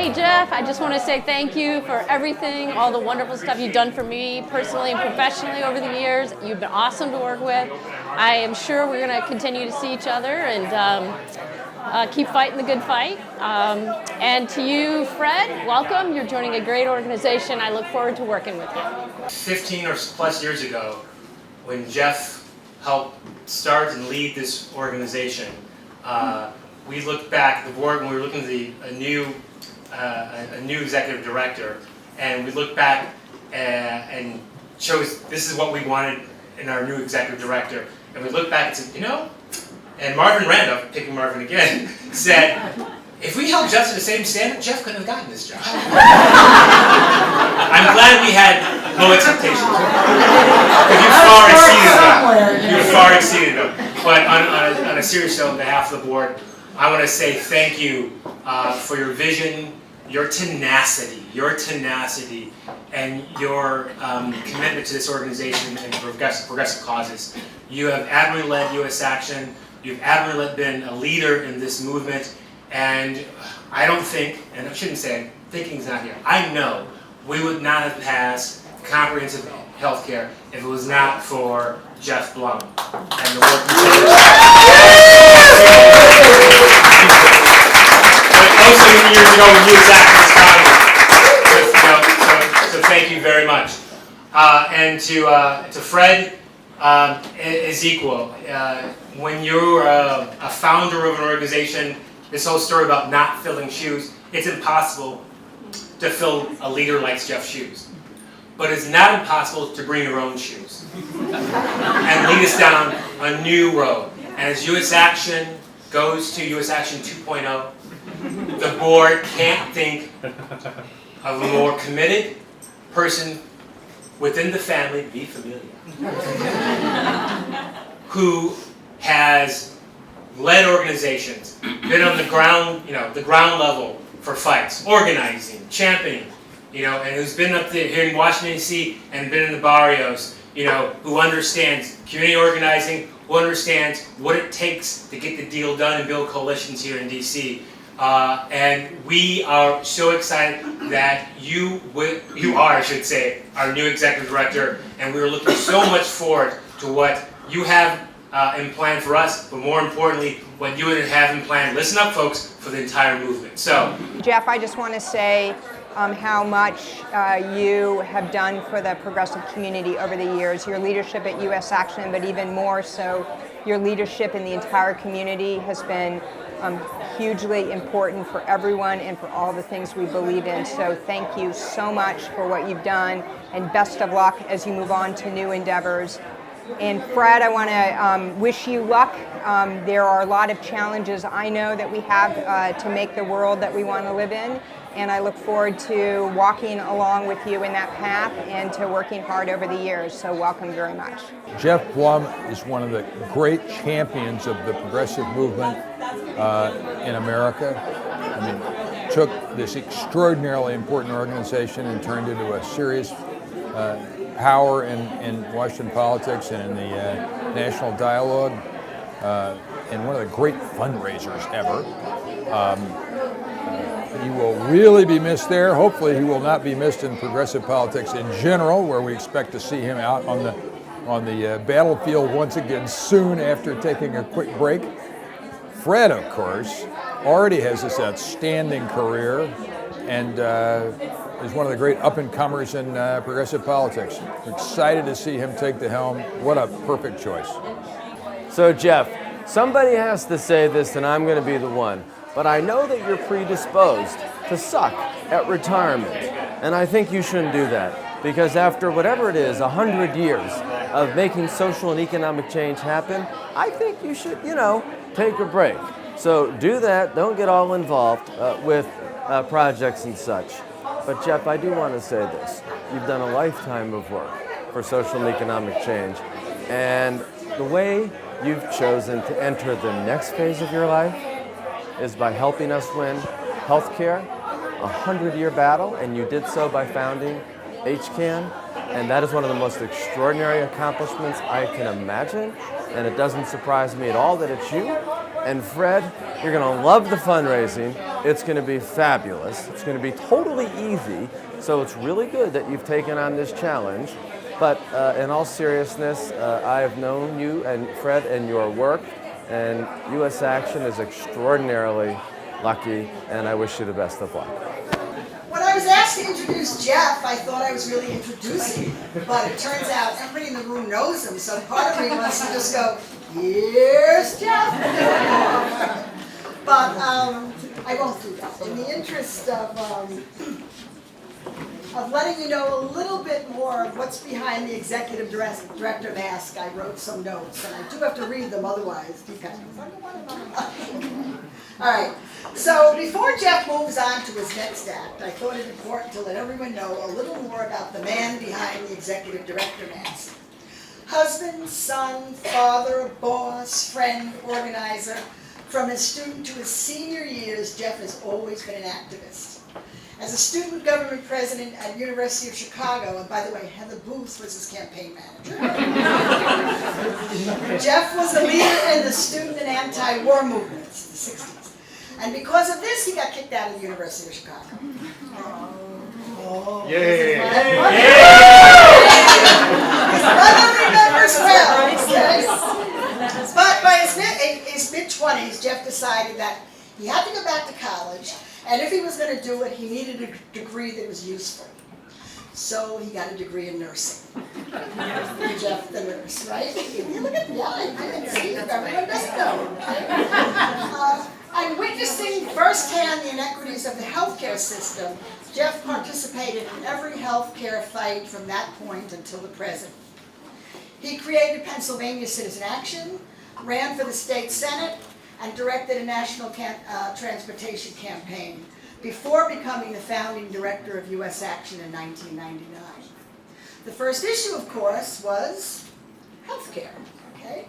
Hey Jeff, I just want to say thank you for everything, all the wonderful stuff you've done for me personally and professionally over the years. You've been awesome to work with. I am sure we're going to continue to see each other and keep fighting the good fight. And to you, Fred, welcome. You're joining a great organization. I look forward to working with you. 15 or plus years ago, when Jeff helped start and lead this organization, we looked back at the board when we were looking at a new executive director, and we looked back and chose this is what we wanted in our new executive director. And we looked back and said, and Marvin Randolph, picking Marvin again, said, if we held Jeff to the same standard, Jeff couldn't have gotten this job. I'm glad we had low expectations. Because you far exceeded them. But on a serious note, on behalf of the board, I want to say thank you for your vision, your tenacity, and your commitment to this organization and progressive causes. You have admirably led U.S. Action. You've admirably been a leader in this movement. And I don't think, and I shouldn't say, thinking's not here. I know we would not have passed comprehensive health care if it was not for Jeff Blum and the work he did. But also years ago when you was acting so thank you very much. And to Fred, is equal. When you're a founder of an organization, this whole story about not filling shoes, it's impossible to fill a leader like Jeff's shoes. But it's not impossible to bring your own shoes and lead us down a new road. And as U.S. Action goes to U.S. Action 2.0, the board can't think of a more committed person within the family, be familiar, who has led organizations, been on the ground, the ground level for fights, organizing, championing, and who's been up there here in Washington D.C. and been in the barrios, who understands community organizing, who understands what it takes to get the deal done and build coalitions here in D.C. And we are so excited that you are, I should say, our new executive director, and we're looking so much forward to what you have in plan for us, but more importantly, what you have in plan, listen up folks, for the entire movement. So, Jeff, I just want to say how much you have done for the progressive community over the years. Your leadership at U.S. Action, but even more so, your leadership in the entire community has been hugely important for everyone and for all the things we believe in. So thank you so much for what you've done, and best of luck as you move on to new endeavors. And Fred, I want to wish you luck. There are a lot of challenges I know that we have to make the world that we want to live in, and I look forward to walking along with you in that path and to working hard over the years. So welcome very much. Jeff Blum is one of the great champions of the progressive movement in America. I mean, took this extraordinarily important organization and turned it into a serious power in Washington politics and in the national dialogue, and one of the great fundraisers ever. He will really be missed there. Hopefully he will not be missed in progressive politics in general, where we expect to see him out on the battlefield once again soon after taking a quick break. Fred, of course, already has this outstanding career and is one of the great up-and-comers in progressive politics. We're excited to see him take the helm. What a perfect choice. So Jeff, somebody has to say this and I'm going to be the one, but I know that you're predisposed to suck at retirement. And I think you shouldn't do that, because after whatever it is, 100 years of making social and economic change happen, I think you should, take a break. So do that, don't get all involved with projects and such. But Jeff, I do want to say this. You've done a lifetime of work for social and economic change. And the way you've chosen to enter the next phase of your life is by helping us win healthcare, a 100-year battle, and you did so by founding HCAN. And that is one of the most extraordinary accomplishments I can imagine. And it doesn't surprise me at all that it's you. And Fred, you're going to love the fundraising. It's going to be fabulous. It's going to be totally easy. So it's really good that you've taken on this challenge. But in all seriousness, I have known you and Fred and your work, and U.S. Action is extraordinarily lucky, and I wish you the best of luck. When I was asked to introduce Jeff, I thought I was really introducing him, but it turns out everybody in the room knows him, so part of me wants to just go, here's Jeff. But I won't do that. In the interest of letting you know a little bit more of what's behind the executive director mask, I wrote some notes, and I do have to read them, otherwise you guys All right, so before Jeff moves on to his next act, I thought it important to let everyone know a little more about the man behind the executive director mask. Husband, son, father, boss, friend, organizer, from his student to his senior years, Jeff has always been an activist. As a student government president at University of Chicago, and by the way, Heather Booth was his campaign manager, Jeff was a leader in the student and anti-war movements, the 60s. And because of this, he got kicked out of the University of Chicago. His mother remembers well, okay? But by his mid-20s, Jeff decided that he had to go back to college, and if he was going to do it, he needed a degree that was useful. So he got a degree in nursing. Jeff the nurse, right? You look at the eye, I can see if everyone doesn't know. Okay? And witnessing firsthand the inequities of the healthcare system, Jeff participated in every healthcare fight from that point until the present. He created Pennsylvania Citizen Action, ran for the state senate, and directed a national transportation campaign before becoming the founding director of U.S. Action in 1999. The first issue, of course, was healthcare. Okay?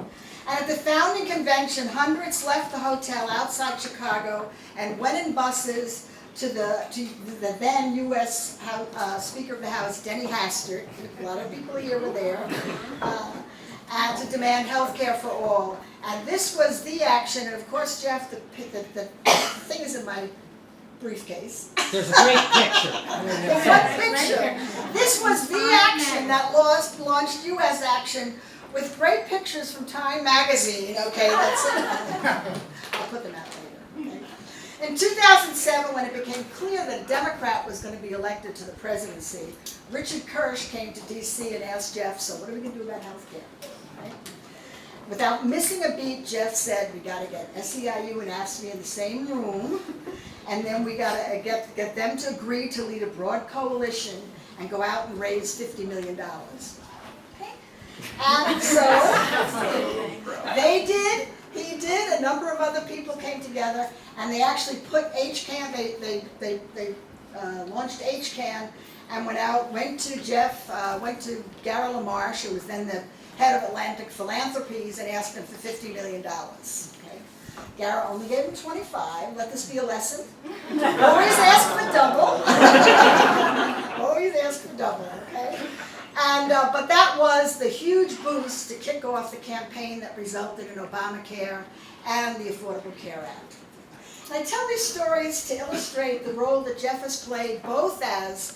And at the founding convention, hundreds left the hotel outside Chicago and went in buses to the then U.S. Speaker of the House, Denny Hastert. A lot of people here were there. And to demand health care for all. And this was the action, and of course, Jeff, the thing is in my briefcase. There's a great picture. What picture? This was the action that launched U.S. Action with great pictures from Time magazine, okay, that's it. I'll put them out later, okay. In 2007, when it became clear that a Democrat was going to be elected to the presidency, Richard Kirsch came to D.C. and asked Jeff, so what are we going to do about health care? Right? Without missing a beat, Jeff said, we got to get SEIU and AFSCME in the same room, and then we got to get them to agree to lead a broad coalition and go out and raise $50 million. And so they did, he did, a number of other people came together, and they actually put HCAN, they launched HCAN and went to Gary LaMarche, who was then the head of Atlantic Philanthropies, and asked him for $50 million. Okay? Gary only gave him 25, let this be a lesson. Always ask for double. Always ask for double, okay? And, but that was the huge boost to kick off the campaign that resulted in Obamacare and the Affordable Care Act. And I tell these stories to illustrate the role that Jeff has played both as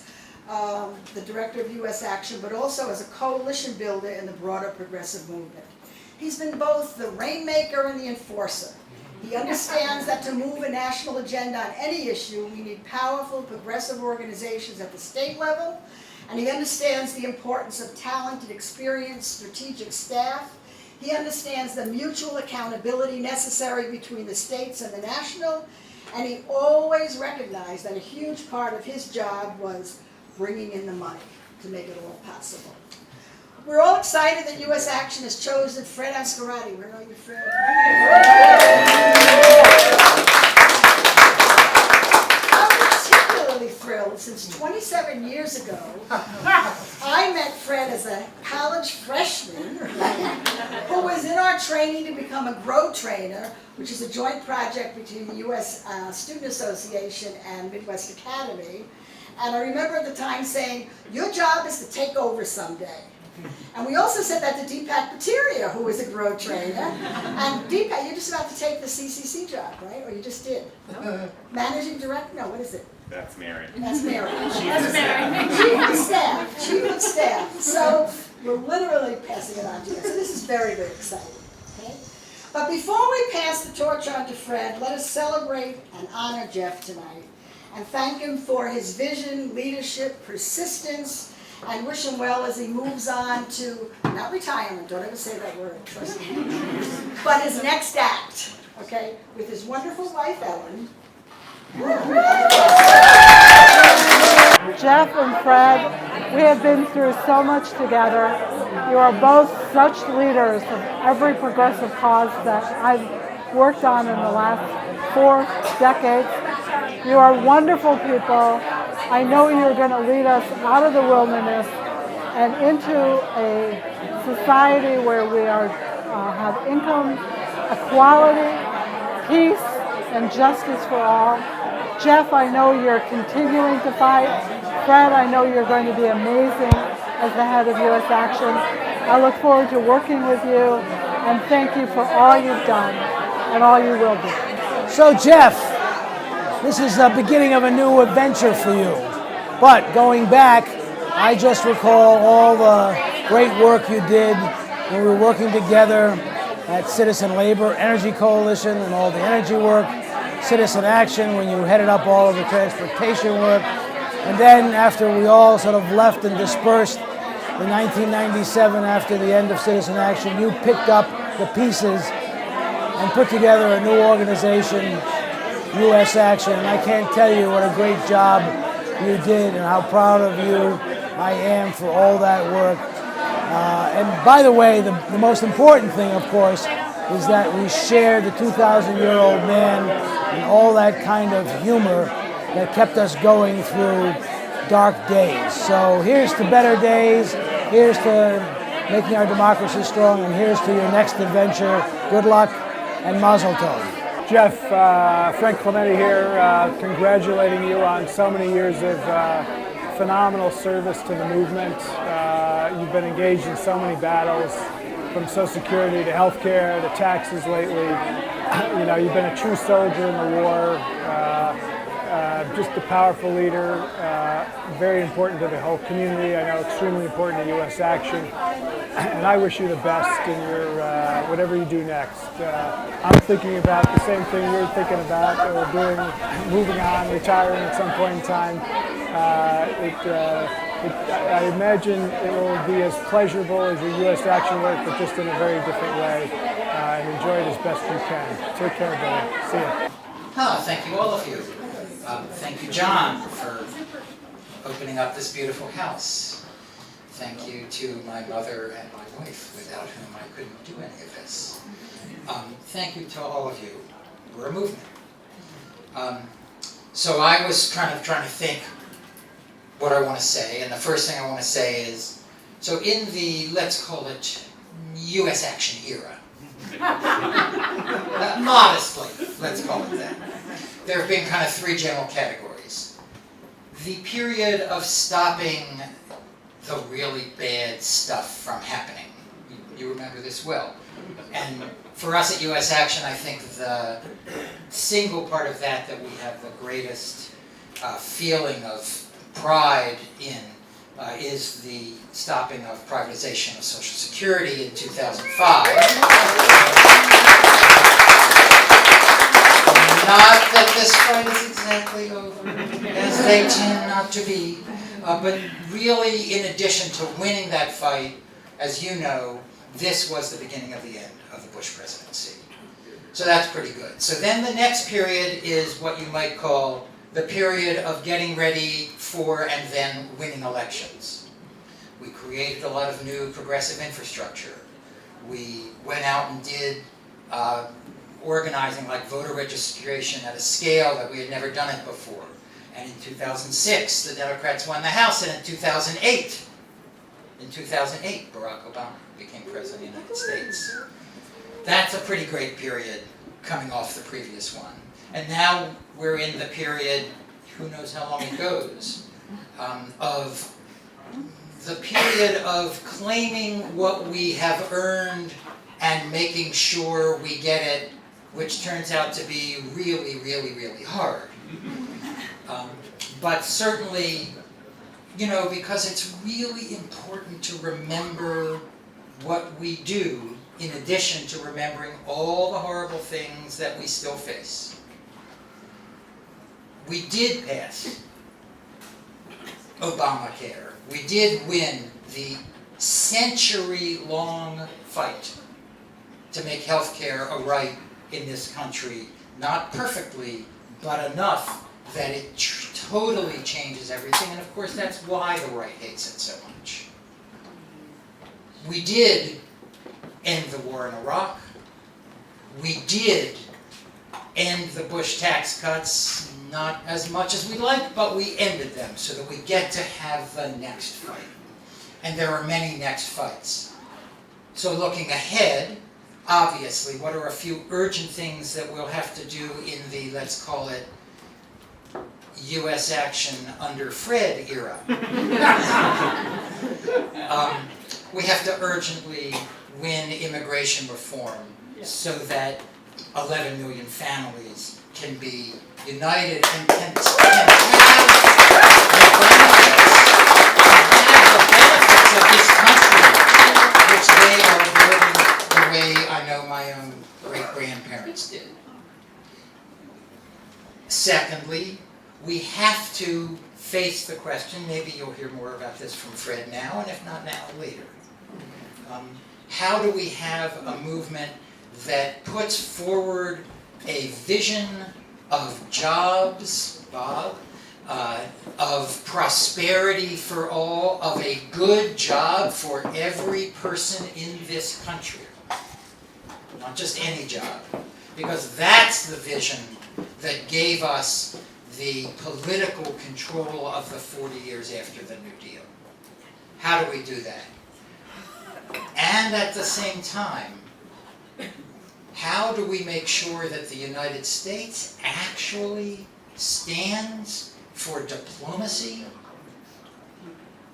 the director of U.S. Action, but also as a coalition builder in the broader progressive movement. He's been both the rainmaker and the enforcer. He understands that to move a national agenda on any issue, we need powerful progressive organizations at the state level, and he understands the importance of talented, experienced, strategic staff. He understands the mutual accountability necessary between the states and the national, and he always recognized that a huge part of his job was bringing in the money to make it all possible. We're all excited that U.S. Action has chosen Fred Ascarati. Where are you, Fred? I'm particularly thrilled since 27 years ago, I met Fred as a college freshman who was in our training to become a GROW trainer, which is a joint project between the U.S. Student Association and Midwest Academy. And I remember at the time saying, your job is to take over someday. And we also said that to Deepak Bhattacharya, who was a grow trainer. And Deepak, you're just about to take the CCC job, right? Or you just did? Managing director? No, what is it? That's Mary. That's Mary. That's Mary. Chief of staff. Chief of staff. So we're literally passing it on to you. So this is very, very exciting. Okay? But before we pass the torch on to Fred, let us celebrate and honor Jeff tonight and thank him for his vision, leadership, persistence, and wish him well as he moves on to, not retirement, don't ever say that word, trust me, but his next act, okay, with his wonderful wife, Ellen. Jeff and Fred, we have been through so much together. You are both such leaders of every progressive cause that I've worked on in the last 4 decades. You are wonderful people. I know you're going to lead us out of the wilderness and into a society where we have income, equality, peace, and justice for all. Jeff, I know you're continuing to fight. Fred, I know you're going to be amazing as the head of U.S. Action. I look forward to working with you, and thank you for all you've done and all you will do. So Jeff, this is the beginning of a new adventure for you. But going back, I just recall all the great work you did when we were working together at Citizen Labor Energy Coalition and all the energy work, Citizen Action when you headed up all of the transportation work. And then after we all sort of left and dispersed in 1997 after the end of Citizen Action, you picked up the pieces and put together a new organization, U.S. Action. And I can't tell you what a great job you did and how proud of you I am for all that work. And by the way, the most important thing, of course, is that we share the 2,000-year-old man and all that kind of humor that kept us going through dark days. So here's to better days, here's to making our democracy strong, and here's to your next adventure. Good luck and mazel tov. Jeff, Frank Clemente here, congratulating you on so many years of phenomenal service to the movement. You've been engaged in so many battles, from Social Security to healthcare to taxes lately. You know, you've been a true soldier in the war, just a powerful leader, very important to the whole community. I know extremely important to U.S. Action. And I wish you the best in your whatever you do next. I'm thinking about the same thing you're thinking about, or doing, moving on, retiring at some point in time. I imagine it will be as pleasurable as your U.S. Action work, but just in a very different way. And enjoy it as best you can. Take care, Billy. See you. Oh, thank you, all of you. Thank you, John, for opening up this beautiful house. Thank you to my mother and my wife, without whom I couldn't do any of this. Thank you to all of you. We're a movement. So I was kind of trying to think what I want to say, and the first thing I want to say is, so in the, let's call it, U.S. Action era, modestly, let's call it that, there have been kind of 3 general categories. The period of stopping the really bad stuff from happening. You remember this well. And for us at U.S. Action, I think the single part of that we have the greatest feeling of pride in is the stopping of privatization of Social Security in 2005. Not that this fight is exactly over, as they tend not to be, but really, in addition to winning that fight, as you know, this was the beginning of the end of the Bush presidency. So that's pretty good. So then the next period is what you might call the period of getting ready for and then winning elections. We created a lot of new progressive infrastructure. We went out and did organizing like voter registration at a scale that we had never done it before. And in 2006, the Democrats won the House, and in 2008, Barack Obama became president of the United States. That's a pretty great period coming off the previous one. And now we're in the period, who knows how long it goes, of the period of claiming what we have earned and making sure we get it, which turns out to be really, really, really hard. But certainly, you know, because it's really important to remember what we do in addition to remembering all the horrible things that we still face. We did pass Obamacare. We did win the century-long fight to make healthcare a right in this country. Not perfectly, but enough that it totally changes everything. And of course, that's why the right hates it so much. We did end the war in Iraq. We did end the Bush tax cuts, not as much as we like, but we ended them so that we get to have the next fight. And there are many next fights. So looking ahead, obviously, what are a few urgent things that we'll have to do in the, let's call it, U.S. action under Fred era? We have to urgently win immigration reform so that 11 million families can be united and can have the benefits of this country, which they are building the way I know my own great-grandparents did. Secondly, we have to face the question, maybe you'll hear more about this from Fred now, and if not now, later. How do we have a movement that puts forward a vision of jobs, Bob, of prosperity for all, of a good job for every person in this country? Not just any job, because that's the vision that gave us the political control of the 40 years after the New Deal. How do we do that? And at the same time, how do we make sure that the United States actually stands for diplomacy,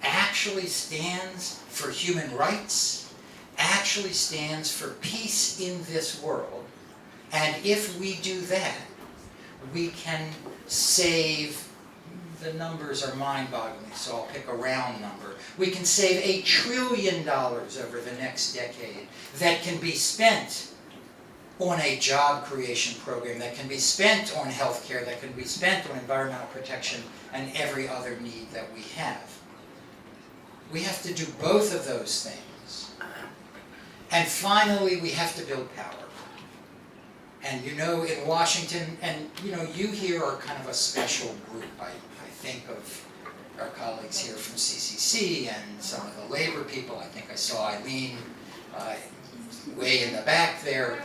actually stands for human rights, actually stands for peace in this world? And if we do that, we can save, the numbers are mind-boggling, so I'll pick a round number. We can save $1 trillion over the next decade that can be spent on a job creation program, that can be spent on healthcare, that can be spent on environmental protection and every other need that we have. We have to do both of those things. And finally, we have to build power. And you know, in Washington, and you know, you here are kind of a special group. I think of our colleagues here from CCC and some of the labor people. I think I saw Eileen way in the back there.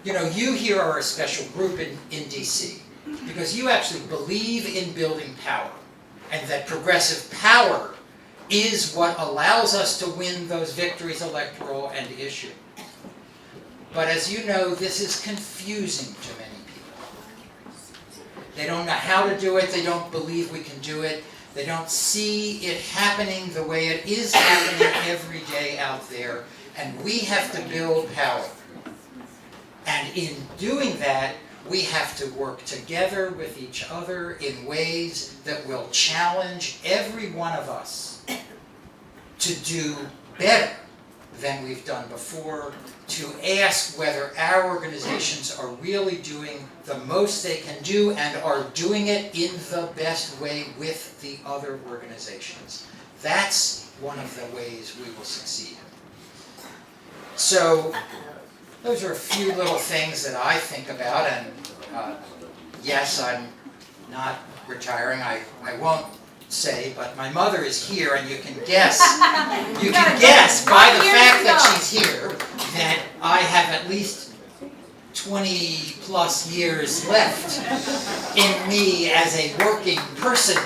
You know, you here are a special group in DC because you actually believe in building power, and that progressive power is what allows us to win those victories, electoral and issue. But as you know, this is confusing to many people. They don't know how to do it, they don't believe we can do it, they don't see it happening the way it is happening every day out there, and we have to build power. And in doing that, we have to work together with each other in ways that will challenge every one of us to do better than we've done before, to ask whether our organizations are really doing the most they can do and are doing it in the best way with the other organizations. That's one of the ways we will succeed. So, those are a few little things that I think about, and yes, I'm not retiring. I won't say, but my mother is here, and you can guess by the fact that she's here that I have at least 20 plus years left in me as a working person.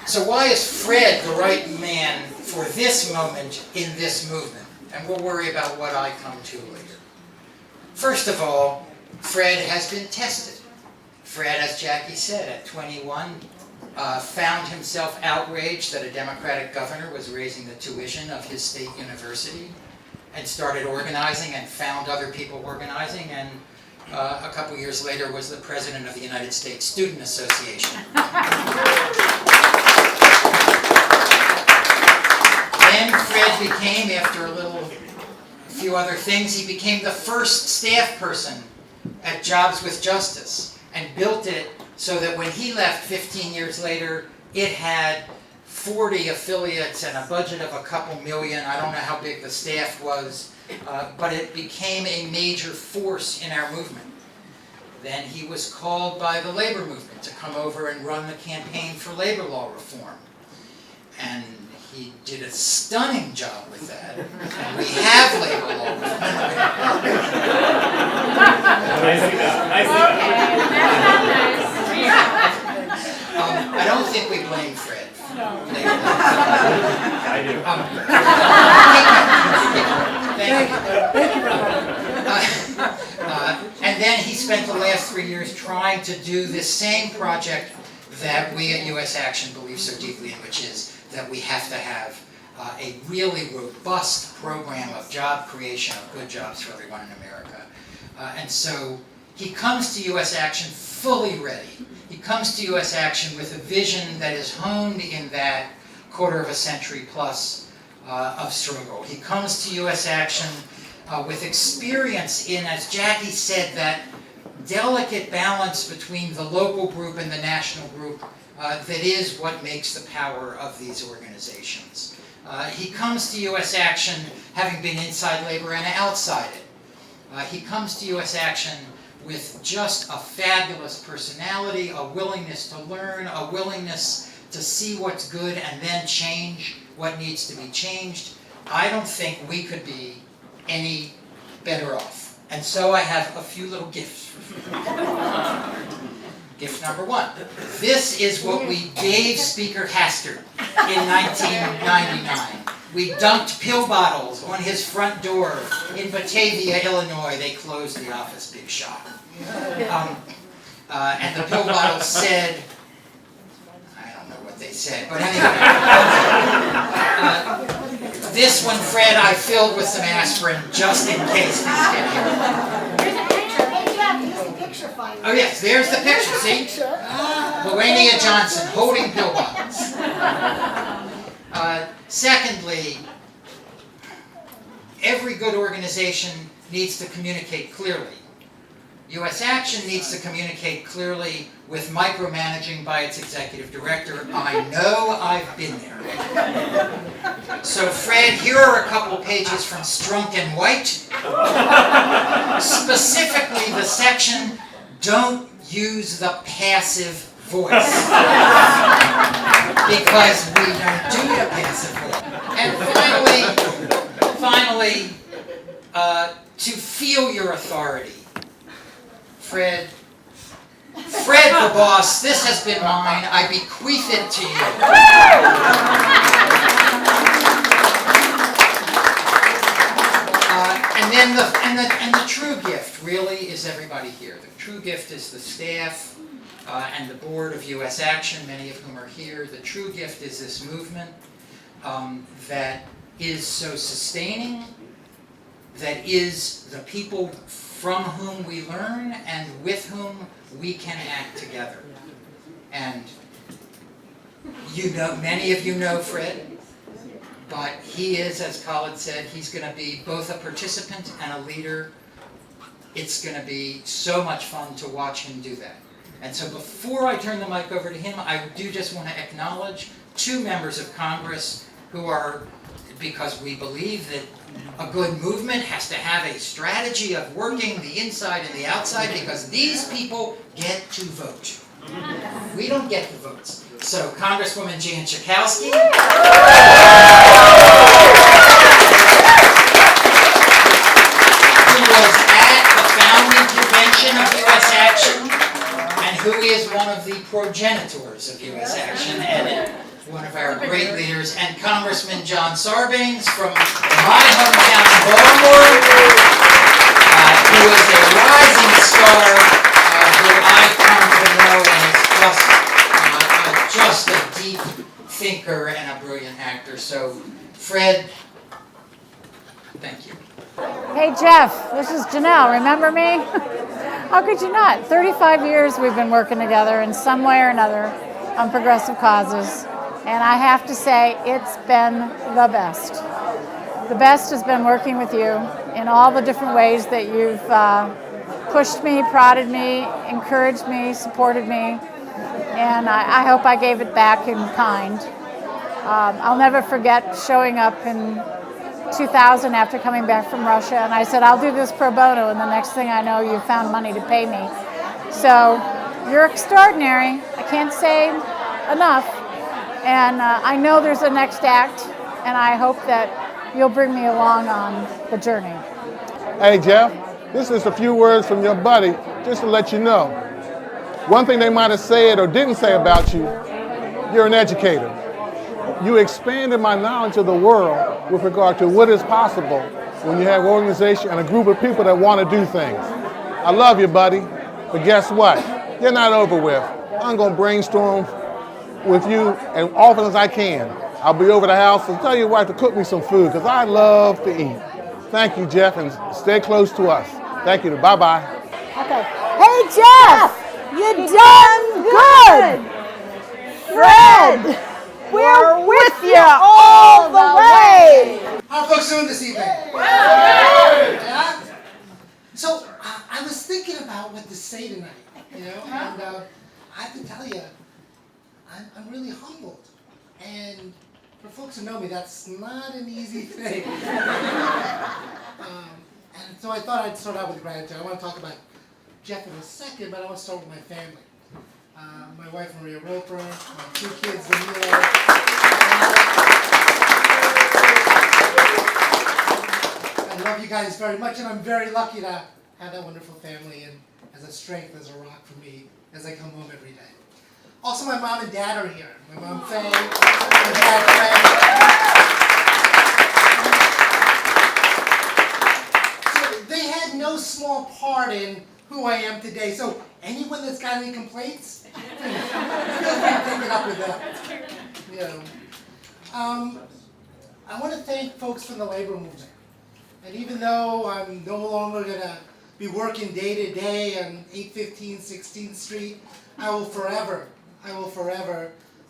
So why is Fred the right man for this moment in this movement? And we'll worry about what I come to later. First of all, Fred has been tested. Fred, as Jackie said, at 21, found himself outraged that a Democratic governor was raising the tuition of his state university, and started organizing and found other people organizing, and a couple years later was the president of the United States Student Association. Then Fred became, after a few other things, he became the first staff person at Jobs with Justice, and built it so that when he left 15 years later, it had 40 affiliates and a budget of a couple million. I don't know how big the staff was, but it became a major force in our movement. Then he was called by the labor movement to come over and run the campaign for labor law reform. And he did a stunning job with that. And we have labor law reform. I don't think we blame Fred. I do. Thank you. And then he spent the last 3 years trying to do this same project that we at US Action believe so deeply in, which is that we have to have a really robust program of job creation, of good jobs for everyone in America. And so he comes to US Action fully ready. He comes to US Action with a vision that is honed in that quarter of a century plus of struggle. He comes to US Action with experience in, as Jackie said, that delicate balance between the local group and the national group that is what makes the power of these organizations. He comes to US Action having been inside labor and outside it. He comes to US Action with just a fabulous personality, a willingness to learn, a willingness to see what's good and then change what needs to be changed. I don't think we could be any better off. And so I have a few little gifts for you. Gift number one. This is what we gave Speaker Hastert in 1999. We dumped pill bottles on his front door in Batavia, Illinois. They closed the office, big shock. And the pill bottles said, I don't know what they said, but anyway. This one, Fred, I filled with some aspirin just in case things get here. Oh yes, there's the picture, see? Melania Johnson holding pill bottles. Secondly, every good organization needs to communicate clearly. US Action needs to communicate clearly with micromanaging by its executive director. I know, I've been there. So Fred, here are a couple pages from Strunk and White. Specifically the section, don't use the passive voice. Because we don't do the passive voice. And finally, to feel your authority. Fred the boss, this has been mine. I bequeath it to you. And the true gift really is everybody here. The true gift is the staff and the board of US Action, many of whom are here. The true gift is this movement that is so sustaining, that is the people from whom we learn and with whom we can act together. And you know, many of you know Fred, but he is, as Colin said, he's going to be both a participant and a leader. It's going to be so much fun to watch him do that. And so before I turn the mic over to him, I do just want to acknowledge two members of Congress who are, because we believe that a good movement has to have a strategy of working the inside and the outside, because these people get to vote. We don't get the votes. So Congresswoman Jan Schakowsky. Who was at the founding convention of US Action, and who is one of the progenitors of US Action, and one of our great leaders, and Congressman John Sarbanes from my hometown of Baltimore. is a rising star who I've come to know and is just a deep thinker and a brilliant actor. So, Fred, thank you. Hey Jeff, this is Janelle. Remember me? How could you not? 35 years we've been working together in some way or another on progressive causes. And I have to say, it's been the best. The best has been working with you in all the different ways that you've pushed me, prodded me, encouraged me, supported me. And I hope I gave it back in kind. I'll never forget showing up in 2000 after coming back from Russia, and I said, I'll do this pro bono, and the next thing I know, you found money to pay me. So you're extraordinary. I can't say enough. And I know there's a next act, and I hope that you'll bring me along on the journey. Hey Jeff, this is a few words from your buddy, just to let you know. One thing they might have said or didn't say about you, you're an educator. You expanded my knowledge of the world with regard to what is possible when you have an organization and a group of people that want to do things. I love you, buddy, but guess what? You're not over with. I'm going to brainstorm with you as often as I can. I'll be over the house and tell your wife to cook me some food because I love to eat. Thank you, Jeff, and stay close to us. Thank you. Bye-bye. Okay. Hey, Jeff, you done good. Fred, we're with you all the way. How are folks doing this evening? Yeah? So I was thinking about what to say tonight, and I have to tell you, I'm really humbled. And for folks who know me, that's not an easy thing. And so I thought I'd start out with gratitude. I want to talk about Jeff in a second, but I want to start with my family. My wife, Maria Roper, my 2 kids, Danilo. I love you guys very much, and I'm very lucky to have that wonderful family and as a strength, as a rock for me as I come home every day. Also, my mom and dad are here. My mom, Faye, my dad, Fred. So they had no small part in who I am today. So anyone that's got any complaints, feel free to take it up with them. I want to thank folks from the labor movement. And even though I'm no longer going to be working day to day on 815 16th Street, I will forever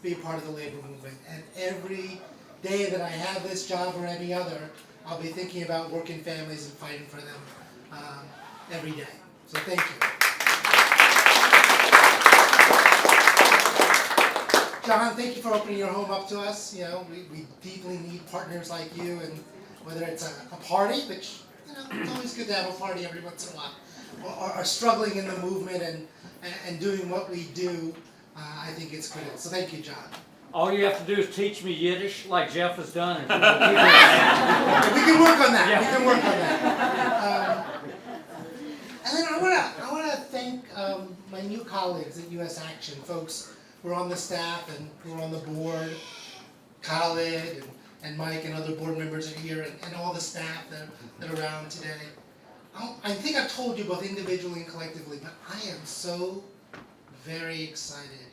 be a part of the labor movement. And every day that I have this job or any other, I'll be thinking about working families and fighting for them every day. So thank you. John, thank you for opening your home up to us. We deeply need partners like you, and whether it's a party, which it's always good to have a party every once in a while, or struggling in the movement and doing what we do. I think it's critical. So thank you, John. All you have to do is teach me Yiddish like Jeff has done. And we can work on that. Yeah. We can work on that. And then I want to thank my new colleagues at U.S. Action, folks who are on the staff and who are on the board, Khalid and Mike and other board members are here, and all the staff that are around today. I think I've told you both individually and collectively, but I am so very excited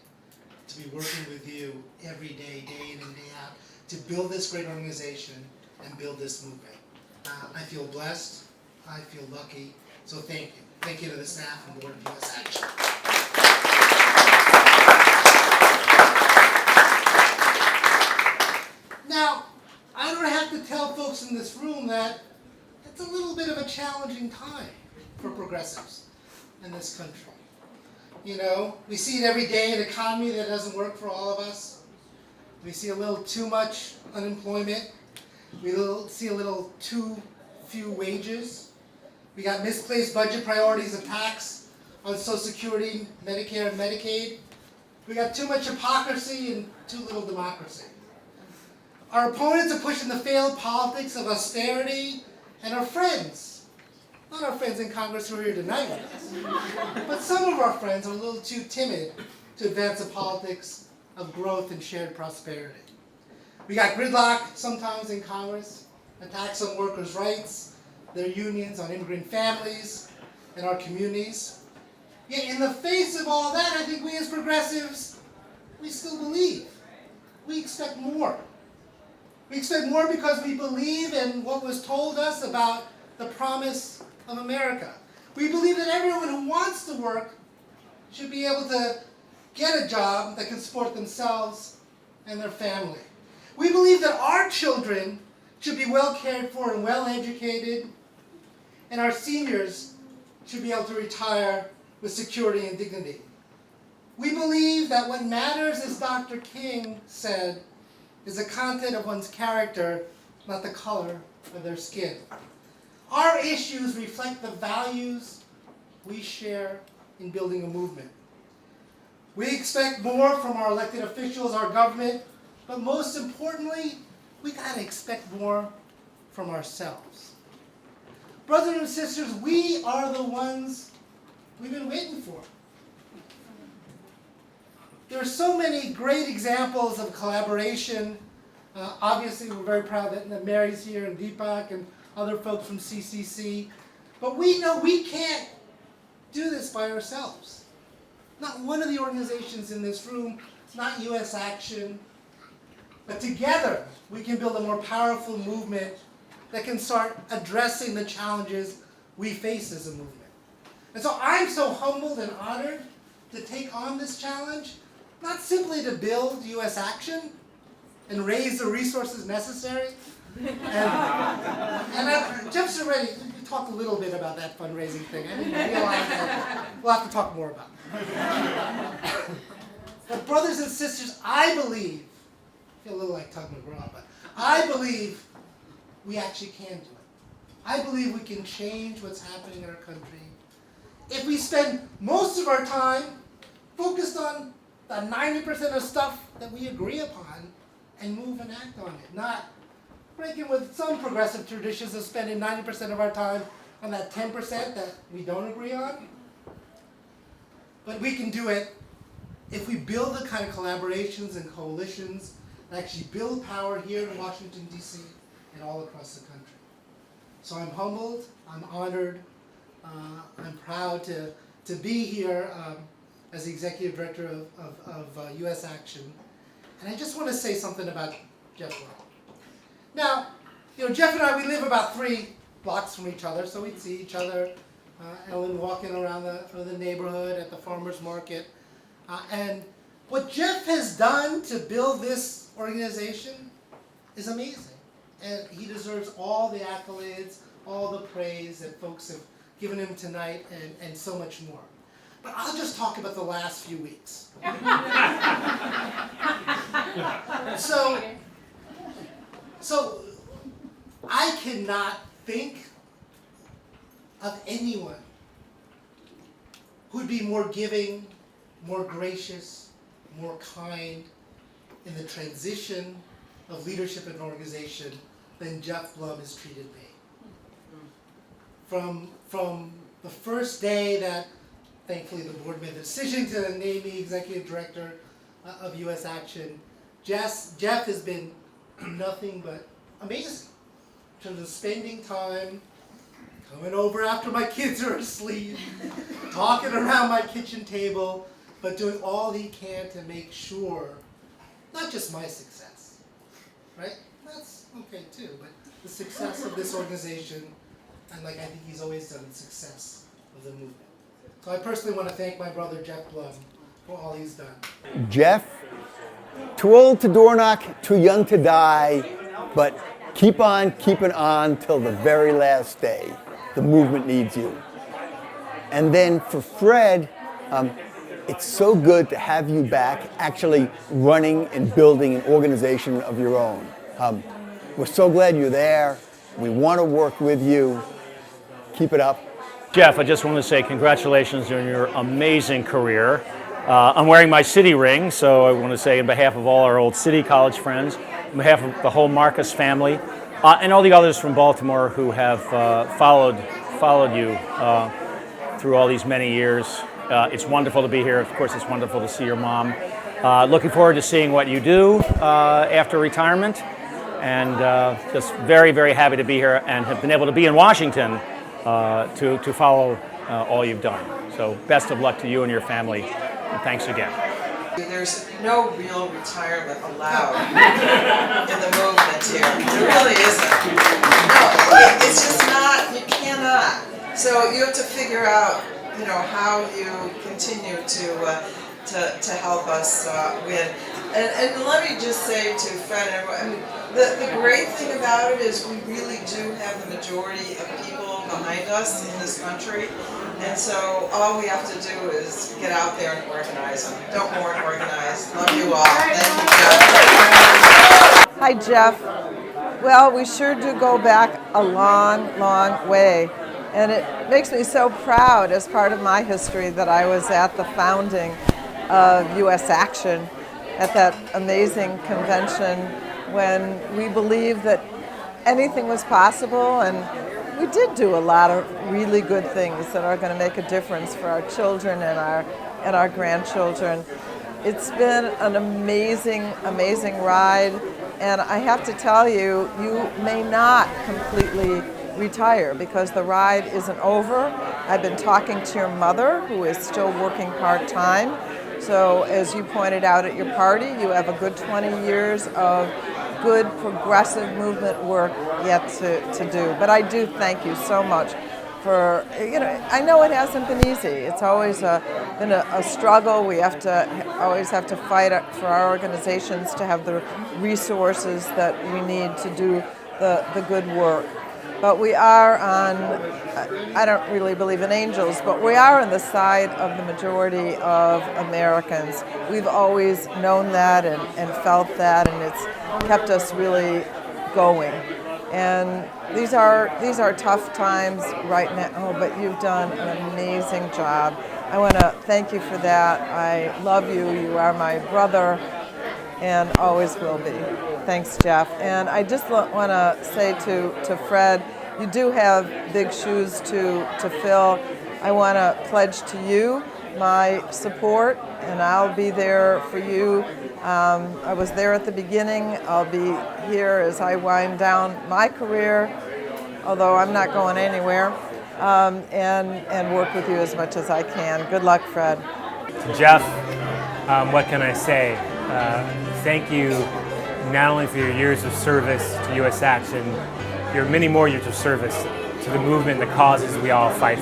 to be working with you every day, day in and day out, to build this great organization and build this movement. I feel blessed. I feel lucky. So thank you. Thank you to the staff and board of U.S. Action. Now, I don't have to tell folks in this room that it's a little bit of a challenging time for progressives in this country. We see it every day, an economy that doesn't work for all of us. We see a little too much unemployment. We see a little too few wages. We got misplaced budget priorities and tax on Social Security, Medicare, and Medicaid. We got too much hypocrisy and too little democracy. Our opponents are pushing the failed politics of austerity, and our friends, not our friends in Congress who are here tonight with us, but some of our friends are a little too timid to advance the politics of growth and shared prosperity. We got gridlock sometimes in Congress, attacks on workers' rights, their unions, on immigrant families, in our communities. Yet in the face of all that, I think we as progressives, we still believe. We expect more. We expect more because we believe in what was told us about the promise of America. We believe that everyone who wants to work should be able to get a job that can support themselves and their family. We believe that our children should be well cared for and well educated, and our seniors should be able to retire with security and dignity. We believe that what matters, as Dr. King said, is the content of one's character, not the color of their skin. Our issues reflect the values we share in building a movement. We expect more from our elected officials, our government, but most importantly, we gotta expect more from ourselves. Brothers and sisters, we are the ones we've been waiting for. There are so many great examples of collaboration. Obviously, we're very proud that Mary's here and Deepak and other folks from CCC. But we know we can't do this by ourselves. Not one of the organizations in this room, not US Action, but together we can build a more powerful movement that can start addressing the challenges we face as a movement. And so I'm so humbled and honored to take on this challenge, not simply to build US Action and raise the resources necessary. Jeff's already talked a little bit about that fundraising thing. I didn't realize that. We'll have to talk more about it. But brothers and sisters, I believe, I feel a little like Tug McGraw, but I believe we actually can do it. I believe we can change what's happening in our country if we spend most of our time focused on the 90% of stuff that we agree upon and move and act on it, not breaking with some progressive traditions of spending 90% of our time on that 10% that we don't agree on. But we can do it if we build the kind of collaborations and coalitions that actually build power here in Washington, D.C. and all across the country. So I'm humbled, I'm honored, I'm proud to be here as the Executive Director of US Action. And I just want to say something about Jeff Blum. Now, Jeff and I, we live about 3 blocks from each other, so we'd see each other, Ellen walking around the neighborhood at the farmer's market. And what Jeff has done to build this organization is amazing. And he deserves all the accolades, all the praise that folks have given him tonight, and so much more. But I'll just talk about the last few weeks. So I cannot think of anyone who'd be more giving, more gracious, more kind in the transition of leadership in an organization than Jeff Blum has treated me. From the first day that, thankfully, the board made the decision to name me Executive Director of US Action, Jeff has been nothing but amazing in terms of spending time, coming over after my kids are asleep, talking around my kitchen table, but doing all he can to make sure, not just my success, right? That's okay too, but the success of this organization, and like I think he's always done, the success of the movement. So I personally want to thank my brother Jeff Blum for all he's done. Jeff, too old to door knock, too young to die, but keep on keeping on till the very last day. The movement needs you. And then for Fred, it's so good to have you back actually running and building an organization of your own. We're so glad you're there. We want to work with you. Keep it up. Jeff, I just want to say congratulations on your amazing career. I'm wearing my city ring, so I want to say on behalf of all our old City College friends, on behalf of the whole Marcus family, and all the others from Baltimore who have followed you through all these many years. It's wonderful to be here. Of course, it's wonderful to see your mom. Looking forward to seeing what you do after retirement, and just very, very happy to be here and have been able to be in Washington to follow all you've done. So best of luck to you and your family, and thanks again. There's no real retirement allowed in the movement here. There really isn't. No, it's just not, you cannot. So you have to figure out, you know, how you continue to help us win. And let me just say to Fred and everyone, I mean, the great thing about it is we really do have the majority of people behind us in this country. And so all we have to do is get out there and organize them. Don't more organize. Love you all. Thank you, Jeff. Hi, Jeff. Well, we sure do go back a long, long way. And it makes me so proud as part of my history that I was at the founding of U.S. Action at that amazing convention when we believed that anything was possible, and we did do a lot of really good things that are going to make a difference for our children and our grandchildren. It's been an amazing, amazing ride, and I have to tell you, you may not completely retire because the ride isn't over. I've been talking to your mother, who is still working part-time. So as you pointed out at your party, you have a good 20 years of good progressive movement work yet to do. But I do thank you so much for, you know, I know it hasn't been easy. It's always been a struggle. We always have to fight for our organizations to have the resources that we need to do the good work. But we are on, I don't really believe in angels, but we are on the side of the majority of Americans. We've always known that and felt that, and it's kept us really going. And these are tough times right now, but you've done an amazing job. I want to thank you for that. I love you. You are my brother and always will be. Thanks, Jeff. And I just want to say to Fred, you do have big shoes to fill. I want to pledge to you my support, and I'll be there for you. I was there at the beginning. I'll be here as I wind down my career, although I'm not going anywhere, and work with you as much as I can. Good luck, Fred. Jeff, what can I say? Thank you not only for your years of service to U.S. Action, your many more years of service to the movement and the causes we all fight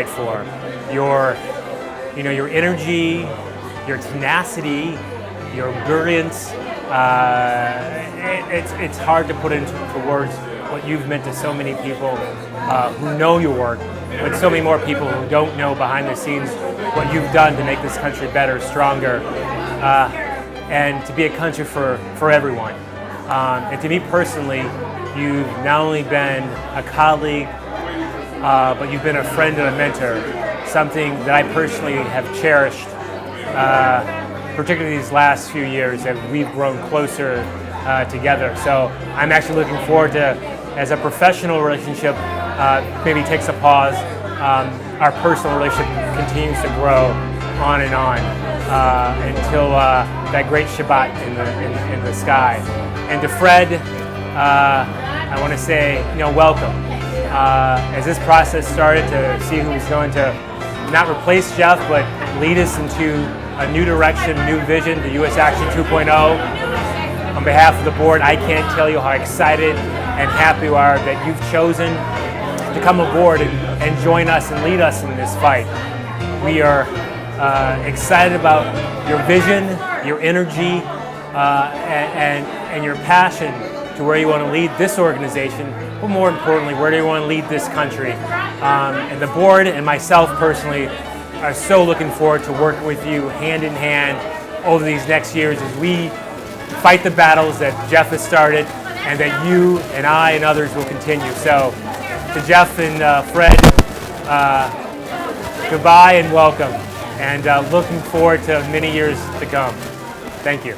for. Your energy, your tenacity, your brilliance. It's hard to put into words what you've meant to so many people who know your work, but so many more people who don't know behind the scenes what you've done to make this country better, stronger, and to be a country for everyone. And to me personally, you've not only been a colleague, but you've been a friend and a mentor, something that I personally have cherished, particularly these last few years that we've grown closer together. So I'm actually looking forward to, as a professional relationship maybe takes a pause, our personal relationship continues to grow on and on until that great Shabbat in the sky. And to Fred, I want to say, welcome. As this process started to see who was going to not replace Jeff, but lead us into a new direction, new vision, the U.S. Action 2.0. On behalf of the board, I can't tell you how excited and happy we are that you've chosen to come aboard and join us and lead us in this fight. We are excited about your vision, your energy, and your passion to where you want to lead this organization, but more importantly, where do you want to lead this country? And the board and myself personally are so looking forward to working with you hand in hand over these next years as we fight the battles that Jeff has started and that you and I and others will continue. So to Jeff and Fred, goodbye and welcome, and looking forward to many years to come. Thank you.